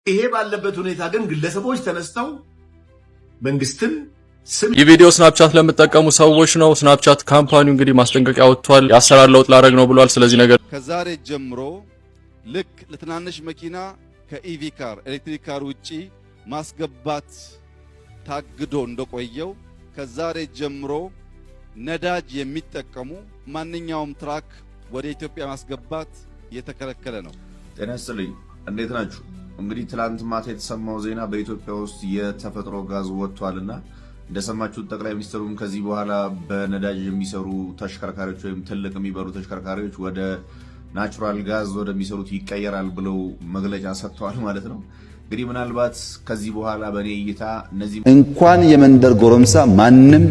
ይሄ ባለበት ሁኔታ ግን ግለሰቦች ተነስተው መንግስትን ስም የቪዲዮ ስናፕቻት ለምትጠቀሙ ሰዎች ነው። ስናፕቻት ካምፓኒው እንግዲህ ማስጠንቀቂያ ወጥቷል። የአሰራር ለውጥ ላደርግ ነው ብሏል። ስለዚህ ነገር ከዛሬ ጀምሮ ልክ ለትናንሽ መኪና ከኢቪ ካር ኤሌክትሪክ ካር ውጪ ማስገባት ታግዶ እንደቆየው ከዛሬ ጀምሮ ነዳጅ የሚጠቀሙ ማንኛውም ትራክ ወደ ኢትዮጵያ ማስገባት የተከለከለ ነው። ጤና ይስጥልኝ፣ እንዴት ናችሁ? እንግዲህ ትላንት ማታ የተሰማው ዜና በኢትዮጵያ ውስጥ የተፈጥሮ ጋዝ ወጥቷልና እንደሰማችሁት ጠቅላይ ሚኒስትሩም ከዚህ በኋላ በነዳጅ የሚሰሩ ተሽከርካሪዎች ወይም ትልቅ የሚበሩ ተሽከርካሪዎች ወደ ናቹራል ጋዝ ወደሚሰሩት ይቀየራል ብለው መግለጫ ሰጥተዋል ማለት ነው። እንግዲህ ምናልባት ከዚህ በኋላ በኔ እይታ እነዚህ እንኳን የመንደር ጎረምሳ ማንም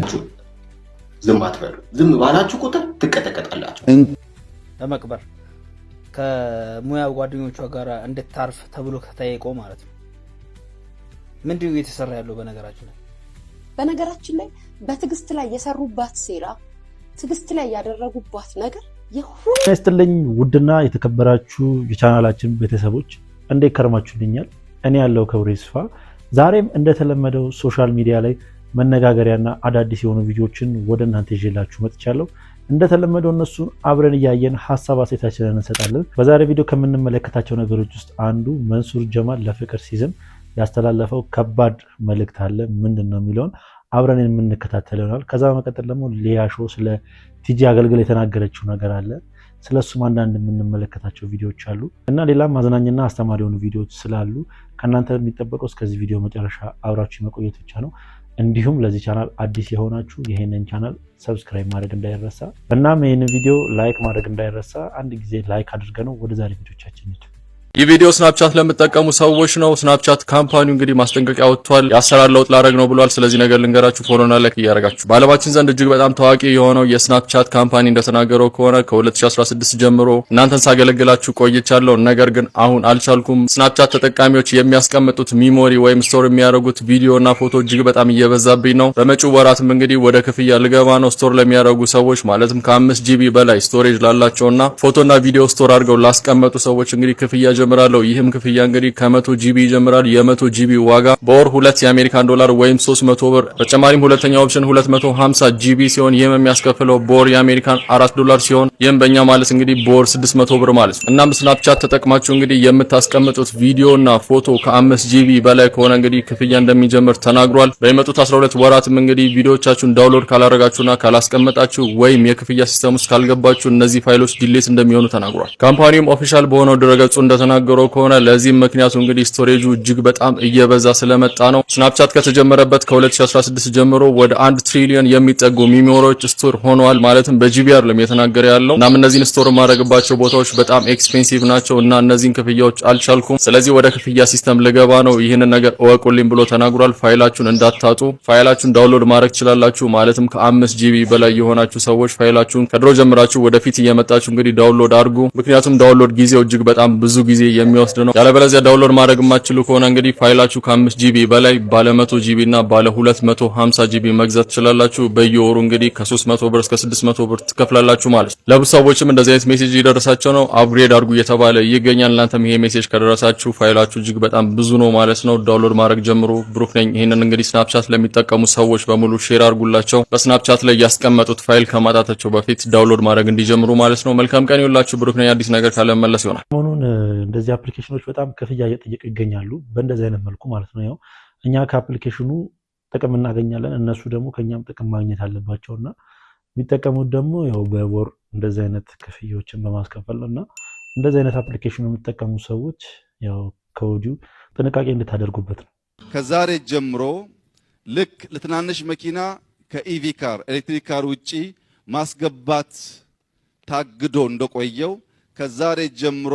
ዝም አትበሉ። ዝም ባላችሁ ቁጥር ትቀጠቀጣላችሁ። ለመቅበር ከሙያው ጓደኞቿ ጋር እንድታርፍ ተብሎ ከተጠየቀ ማለት ነው። ምንድነው እየተሰራ ያለው? በነገራችን ላይ በትግስት ላይ የሰሩባት ሴራ፣ ትግስት ላይ ያደረጉባት ነገር የሁሉ ይስተልኝ። ውድና የተከበራችሁ የቻናላችን ቤተሰቦች እንዴት ከርማችሁልኛል? እኔ ያለው ክብሩ ይስፋ። ዛሬም እንደተለመደው ሶሻል ሚዲያ ላይ መነጋገሪያና አዳዲስ የሆኑ ቪዲዮዎችን ወደ እናንተ ይዤላችሁ መጥቻለሁ። እንደተለመደው እነሱን አብረን እያየን ሐሳብ አስተያየታችንን እንሰጣለን። በዛሬ ቪዲዮ ከምንመለከታቸው ነገሮች ውስጥ አንዱ መንሱር ጀማል ለፍቅር ሲዝም ያስተላለፈው ከባድ መልእክት አለ። ምንድነው የሚለውን አብረን የምንከታተል ይሆናል። ከዛ በመቀጠል ደግሞ ሊያሾ ስለ ቲጂ አገልግል የተናገረችው ነገር አለ። ስለሱም አንዳንድ የምንመለከታቸው ቪዲዮዎች አሉ እና ሌላም ማዝናኝና አስተማሪ የሆኑ ቪዲዮዎች ስላሉ ከእናንተ የሚጠበቀው እስከዚህ ቪዲዮ መጨረሻ አብራችሁ መቆየት ብቻ ነው። እንዲሁም ለዚህ ቻናል አዲስ የሆናችሁ ይሄንን ቻናል ሰብስክራይብ ማድረግ እንዳይረሳ። እናም ይሄንን ቪዲዮ ላይክ ማድረግ እንዳይረሳ። አንድ ጊዜ ላይክ አድርገነው ወደ ዛሬ ቪዲዮቻችን እንሂድ። የቪዲዮ ስናፕቻት ለምትጠቀሙ ሰዎች ነው። ስናፕቻት ካምፓኒው እንግዲህ ማስጠንቀቂያ ወጥቷል። የአሰራር ለውጥ ላደርግ ነው ብሏል። ስለዚህ ነገር ልንገራችሁ፣ ፎሎና ላይክ እያደረጋችሁ በዓለማችን ዘንድ እጅግ በጣም ታዋቂ የሆነው የስናፕቻት ካምፓኒ እንደተናገረው ከሆነ ከ2016 ጀምሮ እናንተን ሳገለግላችሁ ቆይቻለሁ፣ ነገር ግን አሁን አልቻልኩም። ስናፕቻት ተጠቃሚዎች የሚያስቀምጡት ሚሞሪ ወይም ስቶር የሚያደርጉት ቪዲዮና ፎቶ እጅግ በጣም እየበዛብኝ ነው። በመጪው ወራትም እንግዲህ ወደ ክፍያ ልገባ ነው። ስቶር ለሚያደርጉ ሰዎች ማለትም ከ5 ጂቢ በላይ ስቶሬጅ ላላቸውና ፎቶና ቪዲዮ ስቶር አድርገው ላስቀመጡ ሰዎች እንግዲህ ክፍያ ጀምራለሁ። ይህም ክፍያ እንግዲህ ከ100 ጂቢ ይጀምራል። የ100 ጂቢ ዋጋ በወር 2 የአሜሪካን ዶላር ወይም 300 ብር። በተጨማሪም ሁለተኛው ኦፕሽን 250 ጂቢ ሲሆን ይህም የሚያስከፍለው በወር የአሜሪካን $4 ሲሆን ይህም በእኛ ማለት እንግዲህ በወር 600 ብር ማለት ነው። እናም ስናፕቻት ተጠቅማችሁ እንግዲህ የምታስቀምጡት ቪዲዮና ፎቶ ከ5 ጂቢ በላይ ከሆነ እንግዲህ ክፍያ እንደሚጀምር ተናግሯል። በሚመጡት 12 ወራትም እንግዲህ ቪዲዮቻችሁን ዳውንሎድ ካላረጋችሁና ካላስቀመጣችሁ ወይም የክፍያ ሲስተም ውስጥ ካልገባችሁ እነዚህ ፋይሎች ዲሌት እንደሚሆኑ ተናግሯል። ካምፓኒውም ኦፊሻል በሆነው ድረገጹ እንደተናገረው ከሆነ ለዚህም ምክንያቱ እንግዲህ ስቶሬጁ እጅግ በጣም እየበዛ ስለመጣ ነው። ስናፕቻት ከተጀመረበት ከ2016 ጀምሮ ወደ 1 ትሪሊዮን የሚጠጉ ሚሞሪዎች ስቶር ሆነዋል። ማለትም በጂቢ አይደለም የተናገረ ያለው። እናም እነዚህን ስቶር ማድረግባቸው ቦታዎች በጣም ኤክስፔንሲቭ ናቸው እና እነዚህን ክፍያዎች አልቻልኩም። ስለዚህ ወደ ክፍያ ሲስተም ልገባ ነው። ይህንን ነገር እወቁልኝ ብሎ ተናግሯል። ፋይላችሁን እንዳታጡ፣ ፋይላችሁን ዳውንሎድ ማድረግ ትችላላችሁ። ማለትም ከ5 ጂቢ በላይ የሆናችሁ ሰዎች ፋይላችሁን ከድሮ ጀምራችሁ ወደፊት እየመጣችሁ እንግዲህ ዳውንሎድ አድርጉ። ምክንያቱም ዳውንሎድ ጊዜው እጅግ በጣም ብዙ ጊዜ የሚወስድ ነው። ያለበለዚያ ዳውንሎድ ማድረግ የማትችሉ ከሆነ እንግዲህ ፋይላችሁ ከ5 ጂቢ በላይ ባለ 100 ጂቢ እና ባለ 250 ጂቢ መግዛት ትችላላችሁ። በየወሩ እንግዲህ ከ300 ብር እስከ 600 ብር ትከፍላላችሁ ማለት ነው። ለብዙ ሰዎችም እንደዚህ አይነት ሜሴጅ እየደረሳቸው ነው። አፕግሬድ አድርጉ እየተባለ ይገኛል። እናንተም ይሄ ሜሴጅ ከደረሳችሁ ፋይላችሁ እጅግ በጣም ብዙ ነው ማለት ነው። ዳውንሎድ ማድረግ ጀምሩ። ብሩክ ነኝ። ይሄንን እንግዲህ ስናፕቻት ለሚጠቀሙ ሰዎች በሙሉ ሼር አድርጉላቸው። በስናፕቻት ላይ ያስቀመጡት ፋይል ከማጣታቸው በፊት ዳውንሎድ ማድረግ እንዲጀምሩ ማለት ነው። መልካም ቀን ይሁንላችሁ። ብሩክ ነኝ። አዲስ ነገር ካለ መለስ ይሆናል። እንደዚህ አፕሊኬሽኖች በጣም ክፍያ እየጠየቁ ይገኛሉ። በእንደዚህ አይነት መልኩ ማለት ነው። ያው እኛ ከአፕሊኬሽኑ ጥቅም እናገኛለን፣ እነሱ ደግሞ ከኛም ጥቅም ማግኘት አለባቸውና የሚጠቀሙት ደግሞ ያው በወር እንደዚህ አይነት ክፍያዎችን በማስከፈል እና እንደዚህ አይነት አፕሊኬሽኑ የሚጠቀሙ ሰዎች ያው ከወዲሁ ጥንቃቄ እንድታደርጉበት ነው። ከዛሬ ጀምሮ ልክ ለትናንሽ መኪና ከኢቪ ካር ኤሌክትሪክ ካር ውጪ ማስገባት ታግዶ እንደቆየው ከዛሬ ጀምሮ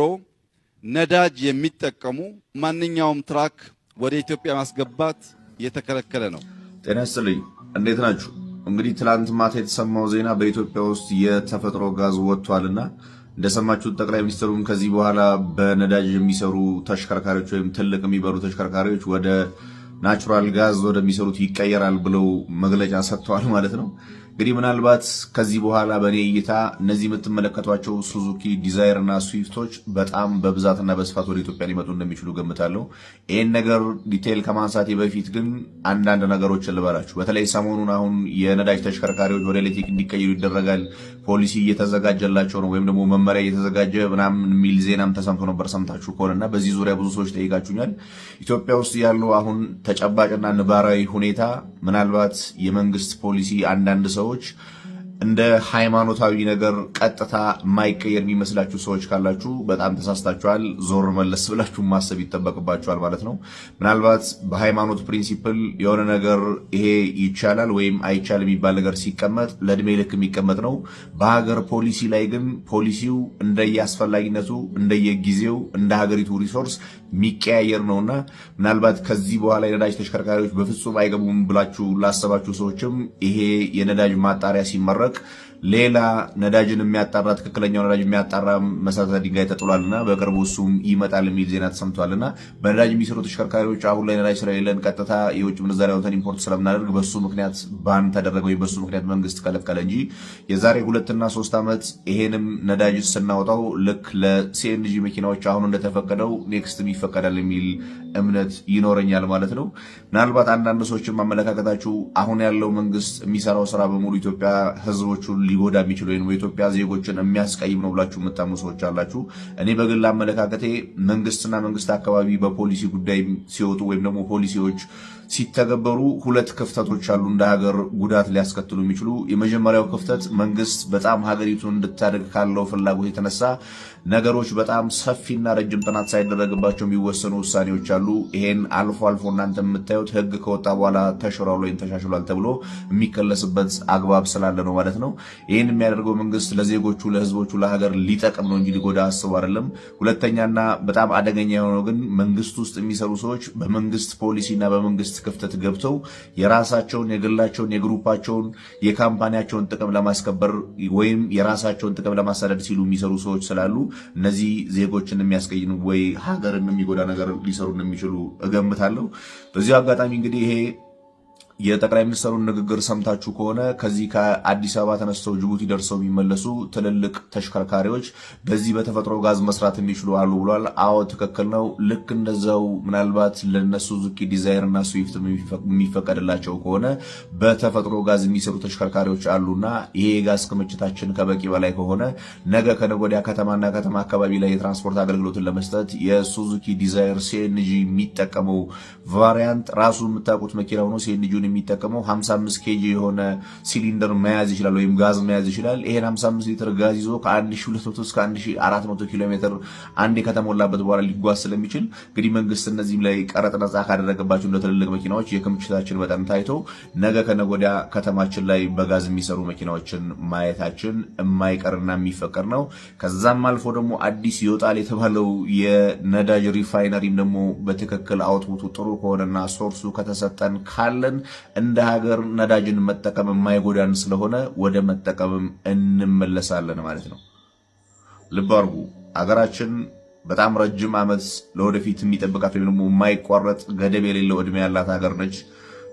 ነዳጅ የሚጠቀሙ ማንኛውም ትራክ ወደ ኢትዮጵያ ማስገባት የተከለከለ ነው። ጤና ይስጥልኝ፣ እንዴት ናችሁ? እንግዲህ ትላንት ማታ የተሰማው ዜና በኢትዮጵያ ውስጥ የተፈጥሮ ጋዝ ወጥቷልና እንደሰማችሁት ጠቅላይ ሚኒስትሩም ከዚህ በኋላ በነዳጅ የሚሰሩ ተሽከርካሪዎች ወይም ትልቅ የሚበሩ ተሽከርካሪዎች ወደ ናቹራል ጋዝ ወደሚሰሩት ይቀየራል ብለው መግለጫ ሰጥተዋል ማለት ነው። እንግዲህ ምናልባት ከዚህ በኋላ በኔ እይታ እነዚህ የምትመለከቷቸው ሱዙኪ ዲዛይር እና ስዊፍቶች በጣም በብዛትና በስፋት ወደ ኢትዮጵያ ሊመጡ እንደሚችሉ ገምታለሁ። ይህን ነገር ዲቴይል ከማንሳቴ በፊት ግን አንዳንድ ነገሮችን ልበላችሁ። በተለይ ሰሞኑን አሁን የነዳጅ ተሽከርካሪዎች ወደ ኤሌክትሪክ እንዲቀይሩ ይደረጋል፣ ፖሊሲ እየተዘጋጀላቸው ነው ወይም ደግሞ መመሪያ እየተዘጋጀ ምናምን የሚል ዜናም ተሰምቶ ነበር፣ ሰምታችሁ ከሆነና በዚህ ዙሪያ ብዙ ሰዎች ጠይቃችሁኛል። ኢትዮጵያ ውስጥ ያለው አሁን ተጨባጭና ነባራዊ ሁኔታ ምናልባት የመንግስት ፖሊሲ አንዳንድ ሰዎች እንደ ሃይማኖታዊ ነገር ቀጥታ የማይቀየር የሚመስላችሁ ሰዎች ካላችሁ በጣም ተሳስታችኋል። ዞር መለስ ብላችሁ ማሰብ ይጠበቅባችኋል ማለት ነው። ምናልባት በሃይማኖት ፕሪንሲፕል የሆነ ነገር ይሄ ይቻላል ወይም አይቻል የሚባል ነገር ሲቀመጥ ለእድሜ ልክ የሚቀመጥ ነው። በሀገር ፖሊሲ ላይ ግን ፖሊሲው እንደየአስፈላጊነቱ እንደየጊዜው እንደ ሀገሪቱ ሪሶርስ የሚቀያየር ነውና ምናልባት ከዚህ በኋላ የነዳጅ ተሽከርካሪዎች በፍጹም አይገቡም ብላችሁ ላሰባችሁ ሰዎችም ይሄ የነዳጅ ማጣሪያ ሲመረቅ ሌላ ነዳጅን የሚያጣራ ትክክለኛው ነዳጅ የሚያጣራ መሰረተ ድንጋይ ተጥሏልና በቅርቡ እሱም ይመጣል የሚል ዜና ተሰምቷልና በነዳጅ የሚሰሩ ተሽከርካሪዎች አሁን ላይ ነዳጅ ስለሌለን ቀጥታ የውጭ ምንዛሪ አውጥተን ኢምፖርት ስለምናደርግ በሱ ምክንያት ባን ተደረገ ወይ በሱ ምክንያት መንግስት ከለከለ እንጂ የዛሬ 2 እና 3 ዓመት ይሄንም ነዳጅ ስናወጣው ልክ ለሲኤንጂ መኪናዎች አሁን እንደተፈቀደው ኔክስትም ይፈቀዳል የሚል እምነት ይኖረኛል ማለት ነው። ምናልባት አንዳንድ ሰዎችም አመለካከታችሁ አሁን ያለው መንግስት የሚሰራው ስራ በሙሉ ኢትዮጵያ ህዝቦቹን ሊጎዳ የሚችል ወይም የኢትዮጵያ ዜጎችን የሚያስቀይም ነው ብላችሁ የምታምኑ ሰዎች አላችሁ። እኔ በግል አመለካከቴ መንግስትና መንግስት አካባቢ በፖሊሲ ጉዳይ ሲወጡ ወይም ደግሞ ፖሊሲዎች ሲተገበሩ 2 ክፍተቶች አሉ እንደ ሀገር ጉዳት ሊያስከትሉ የሚችሉ። የመጀመሪያው ክፍተት መንግስት በጣም ሀገሪቱን እንድታደግ ካለው ፍላጎት የተነሳ ነገሮች በጣም ሰፊና ረጅም ጥናት ሳይደረግባቸው የሚወሰኑ ውሳኔዎች አሉ። ይሄን አልፎ አልፎ እናንተ የምታዩት ህግ ከወጣ በኋላ ተሽሯል ወይም ተሻሽሏል ተብሎ የሚከለስበት አግባብ ስላለ ነው ማለት ነው። ይሄን የሚያደርገው መንግስት ለዜጎቹ፣ ለህዝቦቹ፣ ለሀገር ሊጠቅም ነው እንጂ ሊጎዳ አስቦ አይደለም። ሁለተኛና በጣም አደገኛ የሆነው ግን መንግስት ውስጥ የሚሰሩ ሰዎች በመንግስት ፖሊሲና በመንግስት ክፍተት ገብተው የራሳቸውን የግላቸውን የግሩፓቸውን የካምፓኒያቸውን ጥቅም ለማስከበር ወይም የራሳቸውን ጥቅም ለማሳደድ ሲሉ የሚሰሩ ሰዎች ስላሉ እነዚህ ዜጎችን የሚያስቀይም ወይ ሀገርን የሚጎዳ ነገር ሊሰሩ እንደሚችሉ እገምታለሁ። በዚህ አጋጣሚ እንግዲህ ይሄ የጠቅላይ ሚኒስትሩን ንግግር ሰምታችሁ ከሆነ ከዚህ ከአዲስ አበባ ተነስተው ጅቡቲ ደርሰው የሚመለሱ ትልልቅ ተሽከርካሪዎች በዚህ በተፈጥሮ ጋዝ መስራት የሚችሉ አሉ ብሏል። አዎ ትክክል ነው። ልክ እንደዛው ምናልባት ለነሱ ሱዙኪ ዲዛይር እና ስዊፍት የሚፈቀድላቸው ከሆነ በተፈጥሮ ጋዝ የሚሰሩ ተሽከርካሪዎች አሉና ይሄ የጋዝ ክምችታችን ከበቂ በላይ ከሆነ ነገ ከነገ ወዲያ ከተማና ከተማ አካባቢ ላይ የትራንስፖርት አገልግሎትን ለመስጠት የሱዙኪ ዲዛይር ሲኤንጂ የሚጠቀመው ቫሪያንት ራሱ የምታውቁት መኪና ሆኖ ሲኤንጂ የሚጠቀመው 55 ኬጂ የሆነ ሲሊንደር መያዝ ይችላል ወይም ጋዝ መያዝ ይችላል። ይሄን 55 ሊትር ጋዝ ይዞ ከ1200 እስከ 1400 ኪሎ ሜትር አንዴ ከተሞላበት በኋላ ሊጓዝ ስለሚችል እንግዲህ መንግስት እነዚህም ላይ ቀረጥ ነፃ ካደረገባቸው እንደ ትልልቅ መኪናዎች የክምችታችን መጠን ታይቶ ነገ ከነገ ወዲያ ከተማችን ላይ በጋዝ የሚሰሩ መኪናዎችን ማየታችን የማይቀርና የሚፈቀር ነው። ከዛም አልፎ ደግሞ አዲስ ይወጣል የተባለው የነዳጅ ሪፋይነሪም ደግሞ በትክክል አውትፑቱ ጥሩ ከሆነና ሶርሱ ከተሰጠን ካለን እንደ ሀገር ነዳጅን መጠቀም የማይጎዳን ስለሆነ ወደ መጠቀምም እንመለሳለን ማለት ነው። ልብ አድርጉ፣ ሀገራችን በጣም ረጅም ዓመት ለወደፊት የሚጠብቃት ወይም ደግሞ የማይቋረጥ ገደብ የሌለው እድሜ ያላት ሀገር ነች።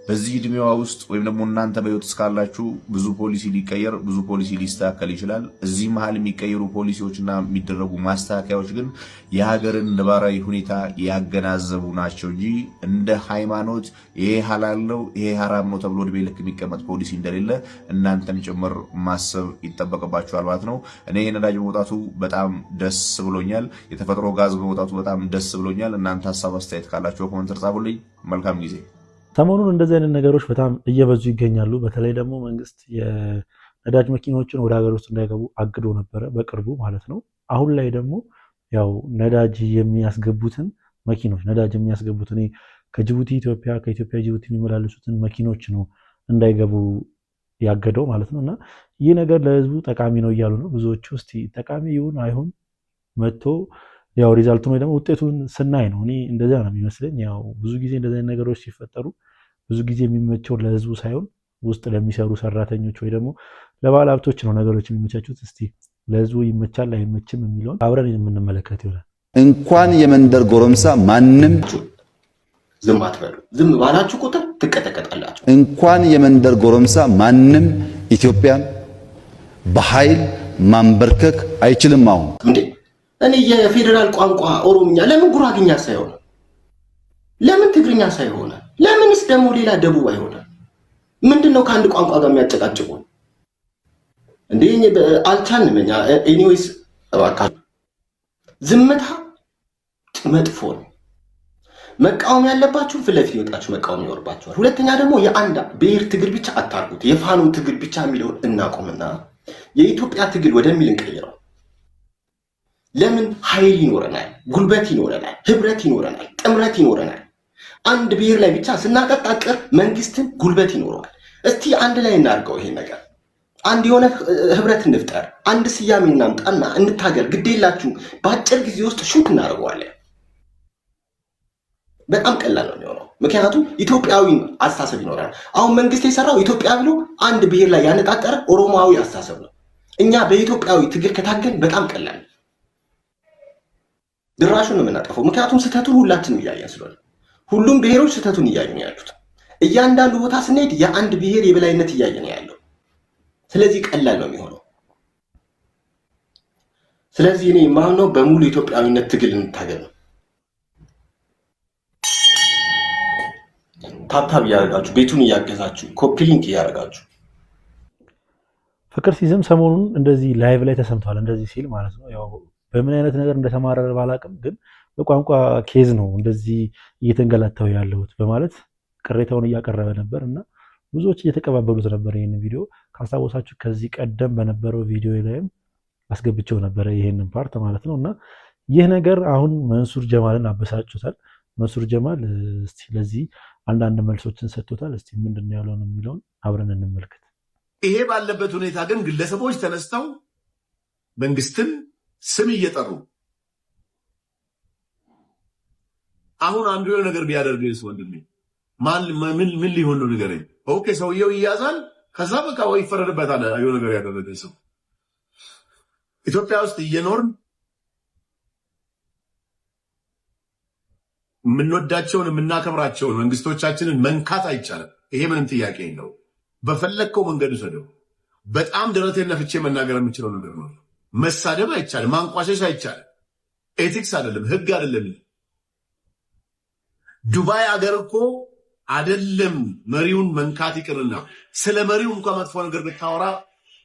በዚህ እድሜዋ ውስጥ ወይም ደግሞ እናንተ በህይወት እስካላችሁ ብዙ ፖሊሲ ሊቀየር፣ ብዙ ፖሊሲ ሊስተካከል ይችላል። እዚህ መሀል የሚቀየሩ ፖሊሲዎችና የሚደረጉ ማስተካከያዎች ግን የሀገርን ነባራዊ ሁኔታ ያገናዘቡ ናቸው እንጂ እንደ ሃይማኖት ይሄ ሐላል ነው ይሄ ሐራም ነው ተብሎ እድሜ ልክ የሚቀመጥ ፖሊሲ እንደሌለ እናንተም ጭምር ማሰብ ይጠበቅባችኋል ማለት ነው። እኔ የነዳጅ በመውጣቱ በጣም ደስ ብሎኛል። የተፈጥሮ ጋዝ በመውጣቱ በጣም ደስ ብሎኛል። እናንተ ሀሳብ አስተያየት ካላችሁ ኮሜንት ጻፉልኝ። መልካም ጊዜ። ሰሞኑን እንደዚህ አይነት ነገሮች በጣም እየበዙ ይገኛሉ። በተለይ ደግሞ መንግስት የነዳጅ መኪናዎችን ወደ ሀገር ውስጥ እንዳይገቡ አግዶ ነበረ በቅርቡ ማለት ነው። አሁን ላይ ደግሞ ያው ነዳጅ የሚያስገቡትን መኪኖች ነዳጅ የሚያስገቡትን ከጅቡቲ ኢትዮጵያ ከኢትዮጵያ ጅቡቲ የሚመላለሱትን መኪኖች ነው እንዳይገቡ ያገደው ማለት ነው። እና ይህ ነገር ለህዝቡ ጠቃሚ ነው እያሉ ነው ብዙዎቹ። እስቲ ጠቃሚ ይሁን አይሁን መጥቶ ያው ሪዛልቱን ወይ ደግሞ ውጤቱን ስናይ ነው። እኔ እንደዛ ነው የሚመስለኝ። ያው ብዙ ጊዜ እንደዚህ አይነት ነገሮች ሲፈጠሩ ብዙ ጊዜ የሚመቸው ለህዝቡ ሳይሆን ውስጥ ለሚሰሩ ሰራተኞች ወይ ደግሞ ለባለ ሀብቶች ነው ነገሮች የሚመቻቹት። እስቲ ለህዝቡ ይመቻል አይመችም የሚለውን አብረን የምንመለከት ይሆናል። እንኳን የመንደር ጎረምሳ ማንም ዝም አትበሉ። ዝም ባላችሁ ቁጥር ትቀጠቀጣላችሁ። እንኳን የመንደር ጎረምሳ ማንም ኢትዮጵያን በኃይል ማንበርከክ አይችልም። አሁን እንዴ እኔ የፌደራል ቋንቋ ኦሮምኛ ለምን ጉራግኛ ሳይሆን ለምን ትግርኛ ሳይሆን ለምንስ ደግሞ ሌላ ደቡብ አይሆን? ምንድነው ከአንድ ቋንቋ ጋር የሚያጨቃጭቁ እንዴ? አልቻልንም እኛ። ኤኒዌይስ እባካችሁ ዝምታ መጥፎ ነው። መቃወም ያለባችሁ ፊት ለፊት ይወጣችሁ መቃወም ይኖርባችኋል። ሁለተኛ ደግሞ የአንድ ብሔር ትግል ብቻ አታርጉት። የፋኖ ትግል ብቻ የሚለውን እናቆምና የኢትዮጵያ ትግል ወደሚል እንቀይረው። ለምን ኃይል ይኖረናል፣ ጉልበት ይኖረናል፣ ህብረት ይኖረናል፣ ጥምረት ይኖረናል። አንድ ብሔር ላይ ብቻ ስናቀጣቅር መንግስትን ጉልበት ይኖረዋል። እስቲ አንድ ላይ እናድርገው ይሄን ነገር። አንድ የሆነ ህብረት እንፍጠር፣ አንድ ስያሜ እናምጣና እንታገል። ግዴላችሁ በአጭር ጊዜ ውስጥ ሹት እናደርገዋለን። በጣም ቀላል ነው የሚሆነው፣ ምክንያቱም ኢትዮጵያዊ አስተሳሰብ ይኖራል። አሁን መንግስት የሰራው ኢትዮጵያ ብሎ አንድ ብሔር ላይ ያነጣጠረ ኦሮማዊ አስተሳሰብ ነው። እኛ በኢትዮጵያዊ ትግል ከታገል በጣም ቀላል ነው፣ ድራሹን ነው የምናጠፈው። ምክንያቱም ስህተቱን ሁላችንም እያየን ስለሆነ ሁሉም ብሔሮች ስህተቱን እያዩ ነው ያሉት። እያንዳንዱ ቦታ ስንሄድ የአንድ ብሔር የበላይነት እያየ ነው ያለው። ስለዚህ ቀላል ነው የሚሆነው። ስለዚህ እኔ የማምነው በሙሉ ኢትዮጵያዊነት ትግል እንታገል ነው። ታብታብ እያደረጋችሁ ቤቱን እያገዛችሁ ኮፒ ሊንክ እያደረጋችሁ ፍቅር ሲዝም ሰሞኑን እንደዚህ ላይቭ ላይ ተሰምቷል። እንደዚህ ሲል ማለት ነው ያው በምን አይነት ነገር እንደተማረረ ባላቅም ግን በቋንቋ ኬዝ ነው እንደዚህ እየተንገላታው ያለሁት በማለት ቅሬታውን እያቀረበ ነበር እና ብዙዎች እየተቀባበሉት ነበር። ይህን ቪዲዮ ካስታወሳችሁ ከዚህ ቀደም በነበረው ቪዲዮ ላይም አስገብቼው ነበረ ይህንን ፓርት ማለት ነው። እና ይህ ነገር አሁን መንሱር ጀማልን አበሳጭቶታል። መንሱር ጀማል እስቲ ለዚህ አንዳንድ መልሶችን ሰጥቶታል። እስቲ ምንድነው ያለውን የሚለውን አብረን እንመልከት። ይሄ ባለበት ሁኔታ ግን ግለሰቦች ተነስተው መንግስትን ስም እየጠሩ አሁን አንዱ የሆነ ነገር ቢያደርግስ ወንድሜ ምን ሊሆን ነው ንገረኝ። ኦኬ ሰውየው ይያዛል፣ ከዛ በቃ ወይ ይፈረድበታል። የሆነ ነገር ያደረገ ሰው ኢትዮጵያ ውስጥ እየኖርን የምንወዳቸውን የምናከብራቸውን መንግስቶቻችንን መንካት አይቻልም። ይሄ ምንም ጥያቄ የለው። በፈለግከው መንገድ ውሰደው። በጣም ደረቴን ነፍቼ መናገር የምችለው ነገር ነው። መሳደብ አይቻልም፣ ማንቋሸሽ አይቻልም። ኤቲክስ አይደለም፣ ህግ አይደለም። ዱባይ አገር እኮ አይደለም መሪውን መንካት ይቅርና ስለ መሪው እንኳን መጥፎ ነገር ብታወራ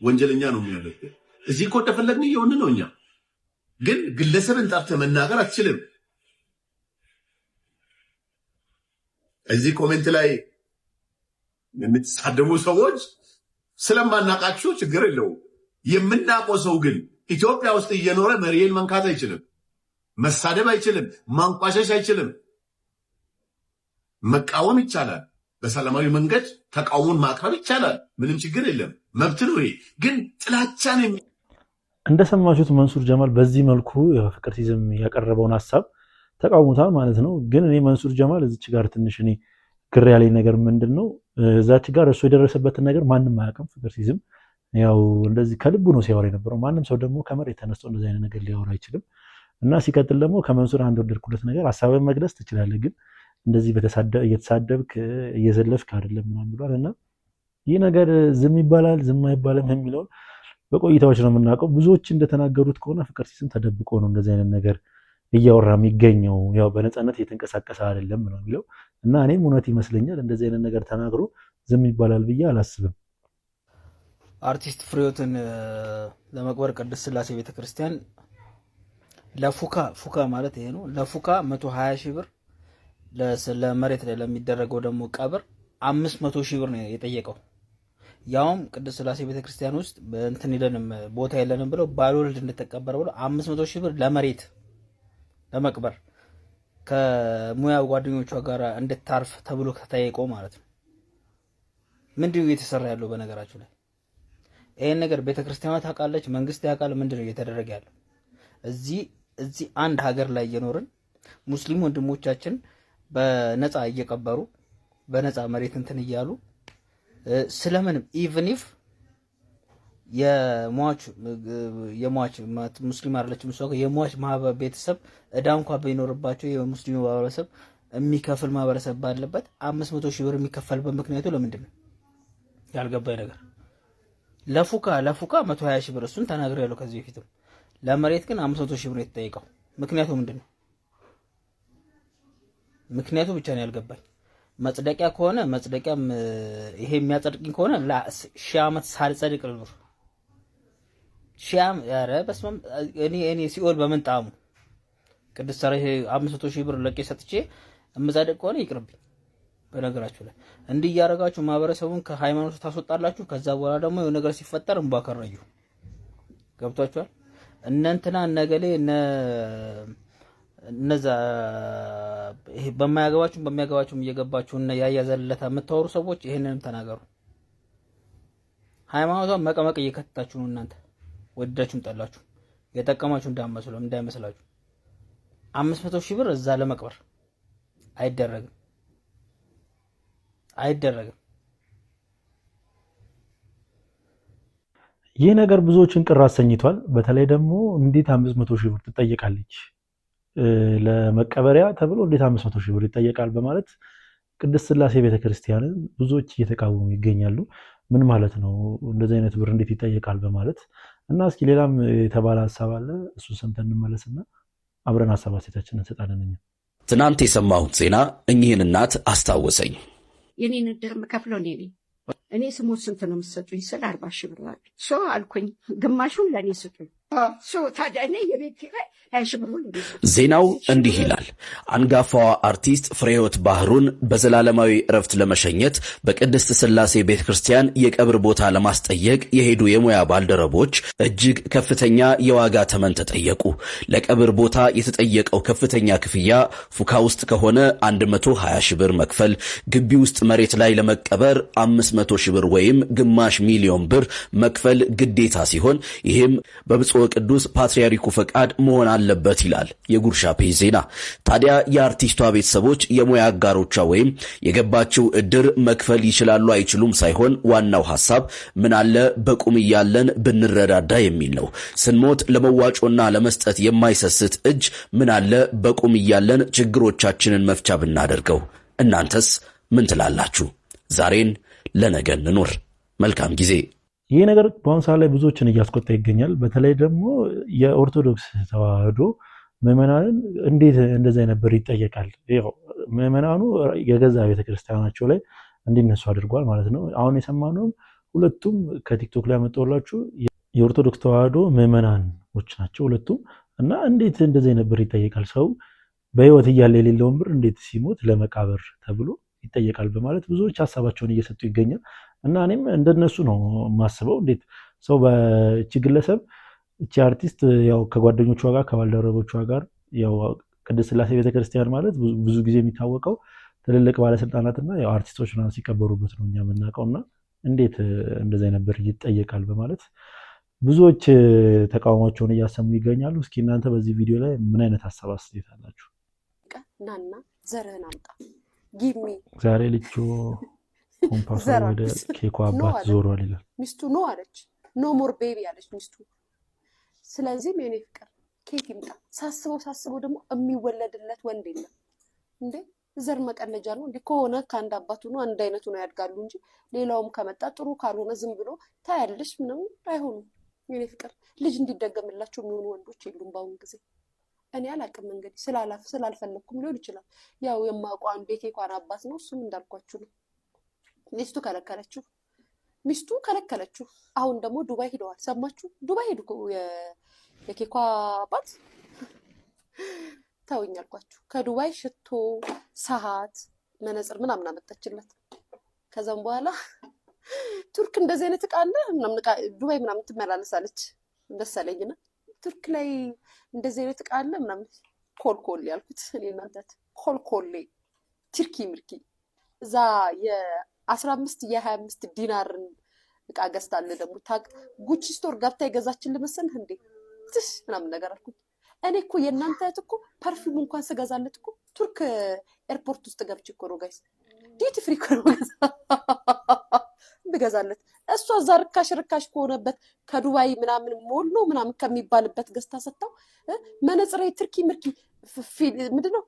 ወንጀለኛ ነው የሚያደርገው። እዚህ እኮ ተፈለግን እየሆን ነው። እኛ ግን ግለሰብን ጠርተህ መናገር አትችልም። እዚህ ኮሜንት ላይ የምትሳደቡ ሰዎች ስለማናቃችሁ ችግር የለውም። የምናውቀው ሰው ግን ኢትዮጵያ ውስጥ እየኖረ መሪን መንካት አይችልም፣ መሳደብ አይችልም፣ ማንቋሸሽ አይችልም። መቃወም ይቻላል። በሰላማዊ መንገድ ተቃውሞን ማቅረብ ይቻላል። ምንም ችግር የለም፣ መብት ነው። ይሄ ግን ጥላቻን እንደሰማችሁት መንሱር ጀማል በዚህ መልኩ የፍቅር ሲዝም ያቀረበውን ሐሳብ ተቃውሞታል ማለት ነው። ግን እኔ መንሱር ጀማል እዚች ጋር ትንሽ እኔ ግር ያለኝ ነገር ምንድነው እዛች ጋር እሱ የደረሰበትን ነገር ማንም አያውቅም። ፍቅር ሲዝም ያው እንደዚህ ከልቡ ነው ሲያወራ የነበረው። ማንም ሰው ደግሞ ከመሬት ተነስቶ እንደዚህ አይነት ነገር ሊያወራ አይችልም። እና ሲቀጥል ደግሞ ከመንሱር አንድ ወደድኩለት ነገር ሐሳብን መግለጽ ትችላለህ፣ ግን እንደዚህ እየተሳደብክ እየዘለፍክ አይደለም ምናምን ብሏል። እና ይህ ነገር ዝም ይባላል ዝም አይባልም የሚለውን በቆይታዎች ነው የምናውቀው። ብዙዎች እንደተናገሩት ከሆነ ፍቅር ሲዝም ተደብቆ ነው እንደዚህ አይነት ነገር እያወራ የሚገኘው፣ ያው በነፃነት እየተንቀሳቀሰ አይደለም ነው የሚለው። እና እኔም እውነት ይመስለኛል እንደዚህ አይነት ነገር ተናግሮ ዝም ይባላል ብዬ አላስብም። አርቲስት ፍሬህይወትን ለመቅበር ቅድስት ሥላሴ ቤተክርስቲያን ለፉካ ማለት ይሄ ነው። ለፉካ 120 ሺህ ብር ለመሬት ላይ ለሚደረገው ደግሞ ቀብር 500 ሺህ ብር ነው የጠየቀው። ያውም ቅድስት ሥላሴ ቤተክርስቲያን ውስጥ በእንትን ይለንም ቦታ የለንም ብለው ባልወልድ እንድትቀበር ብለው 500 ሺህ ብር ለመሬት ለመቅበር ከሙያ ጓደኞቿ ጋር እንድታርፍ ተብሎ ከተጠየቀው ማለት ነው። ምንድነው እየተሰራ ያለው? በነገራችሁ ላይ ይሄን ነገር ቤተክርስቲያኗ ታውቃለች፣ መንግስት ያውቃል። ምንድነው እየተደረገ ያለው? እዚህ አንድ ሀገር ላይ እየኖርን ሙስሊም ወንድሞቻችን በነፃ እየቀበሩ በነፃ መሬት እንትን እያሉ ስለምንም ኢቭን ኢፍ የሟች ሙስሊም አይደለችም እሷ የሟች ቤተሰብ እዳ እንኳን ቢኖርባቸው የሙስሊሙ ማህበረሰብ የሚከፍል ማህበረሰብ ባለበት 500 ሺህ ብር የሚከፈልበት ምክንያቱ ለምንድን ነው? ያልገባኝ ነገር ለፉካ 120 ሺህ ብር እሱን ተናግሬያለሁ ከዚህ በፊትም። ለመሬት ግን 500 ሺህ ብር የተጠየቀው ምክንያቱ ምንድነው? ምክንያቱ ብቻ ነው ያልገባኝ። መጽደቂያ ከሆነ መጽደቂያም ይሄ የሚያጸድቅኝ ከሆነ ሺህ ዓመት ሳልጸድቅ ልኖር ሺያም ያረ በስመም እኔ ሲኦል በምን ጣሙ ቅድስት ሰራ 500 ሺህ ብር ለቄ ሰጥቼ እምጸድቅ ከሆነ ይቅርብኝ። በነገራችሁ ላይ እንዲህ ያረጋችሁ ማህበረሰቡን ከሃይማኖት ታስወጣላችሁ። ከዛ በኋላ ደግሞ የሆነ ነገር ሲፈጠር እንባከረዩ ገብቷችኋል። እነንትና ነገሌ እነዛ ይሄ በማያገባችሁም እየገባችሁ እና ያያዘለታ የምታወሩ ሰዎች ይሄንንም ተናገሩ። ሃይማኖቷን መቀመቅ እየከተታችሁ ነው እናንተ ወዳችሁም ጠላችሁ የጠቀማችሁ እንዳይመስላችሁ። 500 ሺህ ብር እዛ ለመቅበር አይደረግም። ይህ ነገር ብዙዎችን ቅር አሰኝቷል። በተለይ ደግሞ እንዴት 500 ሺህ ብር ትጠየቃለች ለመቀበሪያ ተብሎ እንዴት 500 ሺህ ብር ይጠየቃል በማለት ቅድስት ሥላሴ ቤተክርስቲያንን ብዙዎች እየተቃወሙ ይገኛሉ። ምን ማለት ነው እንደዚህ አይነት ብር እንዴት ይጠየቃል በማለት እና እስኪ ሌላም የተባለ ሀሳብ አለ። እሱን ሰምተን እንመለስና አብረን ሀሳብ አስተያየታችንን እንሰጣለን። ትናንት የሰማሁት ዜና እኚህን እናት አስታወሰኝ። የኔን እድር የምከፍለው እኔ ስሞት ስንት ነው የምትሰጡኝ ስል 40 ሺህ ብር አለ። ሶ አልኩኝ ግማሹን ለእኔ ስጡኝ። ታዲያ እኔ የቤት ኪራይ 20 ሺህ ብር ነው። ዜናው እንዲህ ይላል። አንጋፋዋ አርቲስት ፍሬህይወት ባህሩን በዘላለማዊ እረፍት ለመሸኘት በቅድስት ሥላሴ ቤተክርስቲያን የቀብር ቦታ ለማስጠየቅ የሄዱ የሙያ ባልደረቦች እጅግ ከፍተኛ የዋጋ ተመን ተጠየቁ። ለቀብር ቦታ የተጠየቀው ከፍተኛ ክፍያ ፉካ ውስጥ ከሆነ 120 ሺህ ብር መክፈል፣ ግቢ ውስጥ መሬት ላይ ለመቀበር 500 ሺህ ብር ወይም ግማሽ ሚሊዮን ብር መክፈል ግዴታ ሲሆን ይህም በብፁዕ ቅዱስ ፓትርያርኩ ፈቃድ መሆን አለበት ይላል የጉርሻ ፔጅ ዜና። ታዲያ የአርቲስቷ ቤተሰቦች የሙያ አጋሮቿ ወይም የገባችው እድር መክፈል ይችላሉ አይችሉም ሳይሆን ዋናው ሐሳብ ምን አለ በቁም እያለን ብንረዳዳ የሚል ነው። ስንሞት ለመዋጮና ለመስጠት የማይሰስት እጅ ምን አለ በቁም እያለን ችግሮቻችንን መፍቻ ብናደርገው። እናንተስ ምን ትላላችሁ? ዛሬን ለነገ እንኑር። መልካም ጊዜ። ይህ ነገር በአሁኑ ሰዓት ላይ ብዙዎችን እያስቆጣ ይገኛል። በተለይ ደግሞ የኦርቶዶክስ ተዋህዶ ምዕመናንን እንዴት እንደዚህ ነበር ይጠየቃል። ምዕመናኑ የገዛ ቤተክርስቲያናቸው ላይ እንዲነሱ አድርጓል ማለት ነው። አሁን የሰማነውም ሁለቱም ከቲክቶክ ላይ ያመጣሁላችሁ የኦርቶዶክስ ተዋህዶ ምዕመናኖች ናቸው ሁለቱም። እና እንዴት እንደዚህ ነበር ይጠየቃል? ሰው በህይወት እያለ የሌለውን ብር እንዴት ሲሞት ለመቃብር ተብሎ ይጠየቃል በማለት ብዙዎች ሀሳባቸውን እየሰጡ ይገኛል። እና እኔም እንደነሱ ነው የማስበው። እንዴት ሰው በእቺ ግለሰብ እቺ አርቲስት ያው ከጓደኞቿ ጋር ከባልደረቦቿ ጋር ያው ቅድስት ሥላሴ ቤተክርስቲያን ማለት ብዙ ጊዜ የሚታወቀው ትልልቅ ባለስልጣናትና ያው አርቲስቶች ምናምን ሲቀበሩበት ነው እኛ የምናውቀውና እንዴት እንደዚህ ነበር ይጠየቃል በማለት ብዙዎች ተቃውሟቸውን እያሰሙ ይገኛሉ። እስኪ እናንተ በዚህ ቪዲዮ ላይ ምን አይነት ሀሳብ አስተያየት አላችሁ? ናና ዘርህን አምጣ ጊሚ ዛሬ ልጆ ኮምፓስ ወደ ኬኳ አባት ዞሯል ይላል። ሚስቱ ኖ አለች። ኖ ሞር ቤቢ አለች ሚስቱ። ስለዚህ የኔ ፍቅር ኬት ይምጣ። ሳስበው ደግሞ የሚወለድለት ወንድ የለም እንዴ? ዘር መቀለጃ ነው እንዴ? ከሆነ ከአንድ አባቱ ነው አንድ አይነቱ ነው ያድጋሉ እንጂ ሌላውም ከመጣ ጥሩ ካልሆነ ዝም ብሎ ታያለሽ ነው አይሆንም። የኔ ፍቅር ልጅ እንዲደገምላቸው የሚሆኑ ወንዶች የሉም በአሁኑ ጊዜ። እኔ አላቅም እንግዲህ ስላልፈለኩም ሊሆን ይችላል። ያው የማውቀው አንዱ የኬኳን አባት ነው። እሱም እንዳልኳችሁ ነው። ሚስቱ ከለከለችው። አሁን ደግሞ ዱባይ ሄደዋል። ሰማችሁ? ዱባይ ሄዱ የኬኳ አባት። ተውኝ አልኳችሁ። ከዱባይ ሽቶ፣ ሰዓት፣ መነጽር ምናምን አመጣችለት። ከዛም በኋላ ቱርክ እንደዚህ አይነት ዕቃ አለ ምናምን ዱባይ ምናምን ትመላለሳለች እንደሰለኝና ቱርክ ላይ እንደዚህ አይነት ዕቃ አለ ምናምን ኮልኮሌ ያልኩት እኔ እናንተ ኮልኮሌ ቱርኪ ምርኪ እዛ የ15 የ25 ዲናርን ዕቃ ገዝታለ ደግሞ ታቅ ጉቺ ስቶር ገብታ የገዛችልን መሰለህ እንዴ ትስ ምናምን ነገር አልኩት። እኔ እኮ የእናንተ እህት እኮ ፐርፊውም እንኳን ስገዛለት እኮ ቱርክ ኤርፖርት ውስጥ ገብቼ እኮ ነው ጋይስ ዲቲ ፍሪ እኮ ነው ብገዛለት። እሷ እዛ ርካሽ ከሆነበት ከዱባይ ምናምን ሞል ነው ምናምን ከሚባልበት ገዝታ ሰጣው። መነጽሬ ቱርኪ ምርኪ ምንድነው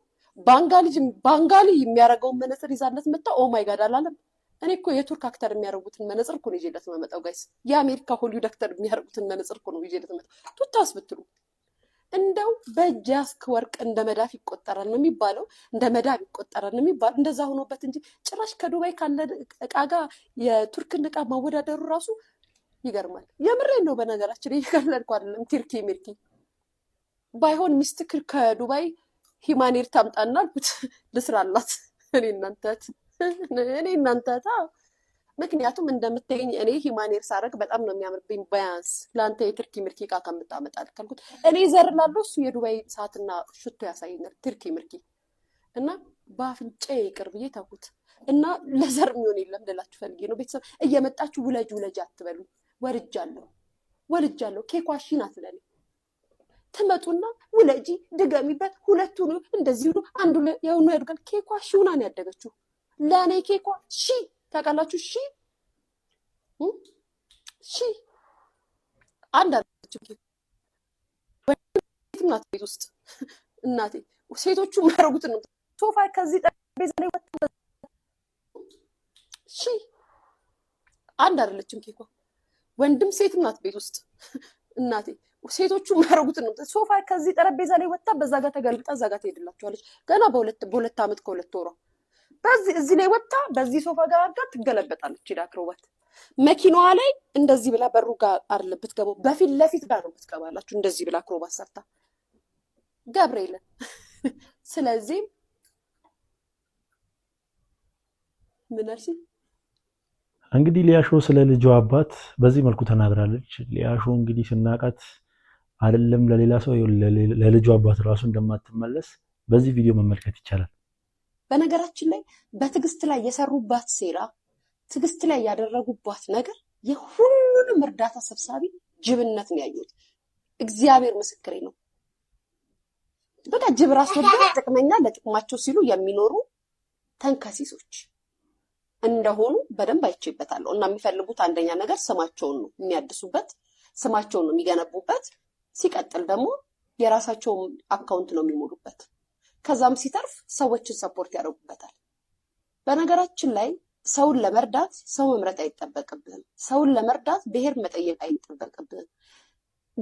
ባንጋሊ የሚያደርገው መነጽር ይዛለት መጣ። ኦ ማይ ጋድ አላለም። እኔ እኮ የቱርክ አክተር የሚያደርጉትን መነጽር እኮ ነው ይዤለት የምመጣው ጋይስ። የአሜሪካ ሆሊውድ አክተር የሚያደርጉትን መነጽር እኮ ነው ይዤለት የምመጣው። ቱታስ ብትሉ እንደው በእጅ ያዝክ ወርቅ እንደ መዳፍ ይቆጠራል ነው የሚባለው፣ እንደ መዳብ ይቆጠራል ነው የሚባለው። እንደዛ ሆኖበት እንጂ ጭራሽ ከዱባይ ካለ እቃ ጋር የቱርክን እቃ ማወዳደሩ ራሱ ይገርማል። የምሬን ነው። በነገራችን እየቀለድኩ አይደለም። ቲርኪ ሚርኪ ባይሆን ሚስትክ ከዱባይ ሂማኔር ታምጣና አልኩት ልስራላት። እኔ እናንተ ምክንያቱም እንደምትገኝ እኔ ሂማኔር ሳረግ በጣም ነው የሚያምርብኝ። ቢያንስ ለአንተ የትርኪ ምርኪ እቃ ከምታመጣ ካልኩት እኔ ዘር ላለው እሱ የዱባይ ሰዓትና ሽቶ ያሳየኛል ትርኪ ምርኪ እና በአፍንጫ ይቅር ብዬ ተውኩት። እና ለዘር የሚሆን የለም ልላችሁ ፈልጌ ነው። ቤተሰብ እየመጣችሁ ውለጅ አትበሉ። ወልጃለሁ ኬኳ እሺ ናት ለኔ። ትመጡና ውለጂ ድገሚበት፣ ሁለቱን እንደዚህ ሁሉ አንዱ ያው ነው ያድጋል። ኬኳ ሺውና ነው ያደገችው ለኔ ኬኳ ሺ ታውቃላችሁ። ሺ አንድ አለችው ኬኳ እናት ቤት ውስጥ እናቴ ሴቶቹ የሚያደርጉትን ነው። ሶፋ ከዚህ ጠረጴዛ ላይ ወጣ ሺ አንድ አይደለችም ኬኳ። ወንድም ሴትም ናት ቤት ውስጥ እናቴ ሴቶቹ የሚያደርጉትን ነው። ሶፋ ከዚህ ጠረጴዛ ላይ ወጣ በዛ ጋር ተገልብጣ እዛ ጋር ትሄድላችኋለች። ገና በሁለት ዓመት ከሁለት ወሯ በዚህ እዚህ ላይ ወጣ በዚህ ሶፋ ጋር አድርጋ ትገለበጣለች። ሄዳ አክሮባት መኪናዋ ላይ እንደዚህ ብላ በሩ ጋር አይደለም ብትገባው በፊት ለፊት ጋር ነው ብትገባላችሁ። እንደዚህ ብላ አክሮባት ሰርታ ገብርኤልን። ስለዚህ ምን አልሽ? እንግዲህ ሊያሾ ስለ ልጇ አባት በዚህ መልኩ ተናግራለች። ሊያሾ እንግዲህ ስናቃት አይደለም ለሌላ ሰው ለልጇ አባት ራሱ እንደማትመለስ በዚህ ቪዲዮ መመልከት ይቻላል። በነገራችን ላይ በትዕግስት ላይ የሰሩባት ሴራ፣ ትዕግስት ላይ ያደረጉባት ነገር የሁሉንም እርዳታ ሰብሳቢ ጅብነት ነው ያዩት። እግዚአብሔር ምስክሬ ነው። በቃ ጅብ ራስ ወዳድ ጥቅመኛ ለጥቅማቸው ሲሉ የሚኖሩ ተንከሲሶች እንደሆኑ በደንብ አይቼበታለሁ። እና የሚፈልጉት አንደኛ ነገር ስማቸውን ነው የሚያድሱበት፣ ስማቸውን ነው የሚገነቡበት። ሲቀጥል ደግሞ የራሳቸውን አካውንት ነው የሚሞሉበት። ከዛም ሲተርፍ ሰዎችን ሰፖርት ያደርጉበታል። በነገራችን ላይ ሰውን ለመርዳት ሰው መምረጥ አይጠበቅብህም። ሰውን ለመርዳት ብሔር መጠየቅ አይጠበቅብህም።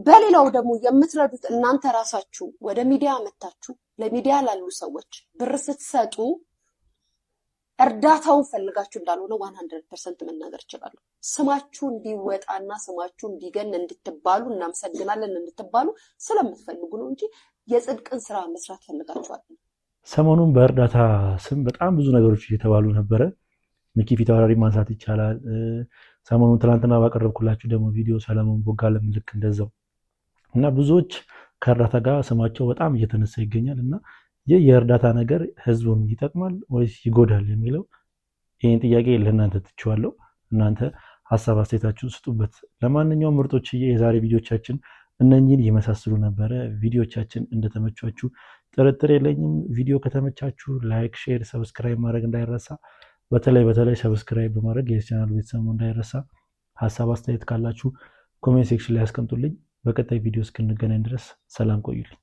በሌላው ደግሞ የምትረዱት እናንተ ራሳችሁ ወደ ሚዲያ መታችሁ ለሚዲያ ላሉ ሰዎች ብር ስትሰጡ እርዳታውን ፈልጋችሁ እንዳልሆነ 100% መናገር እችላለሁ። ስማችሁ እንዲወጣና ስማችሁ እንዲገን እንድትባሉ እናመሰግናለን እንድትባሉ ስለምትፈልጉ ነው እንጂ የጽድቅን ስራ መስራት ፈልጋችኋል። ሰሞኑን በእርዳታ ስም በጣም ብዙ ነገሮች እየተባሉ ነበረ። ሚኪ ፊታውራሪ ማንሳት ይቻላል። ሰሞኑን ትናንትና ባቀረብኩላችሁ ደግሞ ቪዲዮ ሰለሞን ቦጋለም ልክ እንደዛው እና ብዙዎች ከእርዳታ ጋር ስማቸው በጣም እየተነሳ ይገኛል እና ይህ የእርዳታ ነገር ህዝቡን ይጠቅማል ወይስ ይጎዳል የሚለው ይህን ጥያቄ ለእናንተ ትቼዋለሁ። እናንተ ሀሳብ አስተያየታችሁን ስጡበት። ለማንኛውም ምርጦች የዛሬ ቪዲዮቻችን እነኚህን ይመሳስሉ ነበረ። ቪዲዮቻችን እንደተመቻችሁ ጥርጥር የለኝም። ቪዲዮ ከተመቻችሁ ላይክ፣ ሼር፣ ሰብስክራይብ ማድረግ እንዳይረሳ። በተለይ ሰብስክራይብ በማድረግ የቻናሉ ቤተሰብ እንዳይረሳ። ሀሳብ አስተያየት ካላችሁ ኮሜንት ሴክሽን ላይ ያስቀምጡልኝ። በቀጣይ ቪዲዮ እስክንገናኝ ድረስ ሰላም ቆዩልኝ።